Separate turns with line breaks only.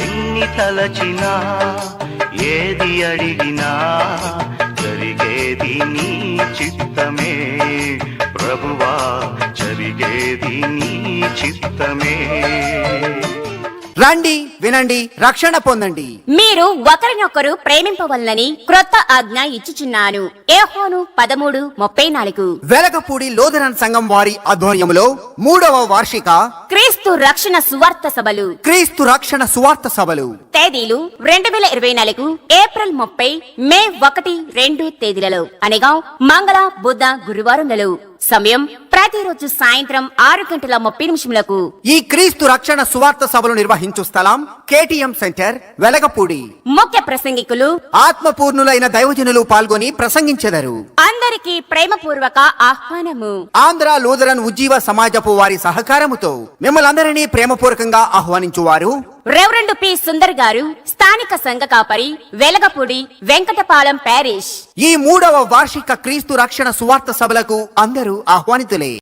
ఎన్ని తలచినా ఏది అడిగినా జరిగేది నీ చిత్తమే ప్రభువా, జరిగేది నీ చిత్తమే.
రండి, వినండి, రక్షణ పొందండి.
మీరు ఒకరినొకరు ప్రేమింపవలనని క్రొత్త ఆజ్ఞ ఇచ్చుచున్నాను. యోహాను 13:34.
వెలగపూడి లూథరన్ సంఘం వారి ఆధ్వర్యములో 3వ వార్షిక
క్రీస్తు రక్షణ సువార్త సభలు తేదీలు 2024 ఏప్రిల్ 30, మే 1, 2 తేదీలలో, అనగా మంగళ, బుధ, గురువారంలలో. సమయం ప్రతిరోజు సాయంత్రం 6:30
ఈ క్రీస్తు రక్షణ సువార్త సభలు నిర్వహించు స్థలం KTM సెంటర్, వెలగపూడి.
ముఖ్య ప్రసంగికులు
ఆత్మపూర్ణులైన దైవజనులు పాల్గొని ప్రసంగించెదరు.
అందరికీ ప్రేమపూర్వక ఆహ్వానము.
ఆంధ్ర లూథరన్ ఉజ్జీవ సమాజపు వారి సహకారముతో మిమ్మల్ందరినీ ప్రేమపూర్వకంగా ఆహ్వానించువారు
రెవరెండ్ పి. సుందర్ గారు, స్థానిక సంఘ కాపరి, వెలగపూడి, వెంకటపాలెం ప్యారిష్.
ఈ 3వ వార్షిక క్రీస్తు రక్షణ సువార్త సభలకు అందరూ ఆహ్వానితులే.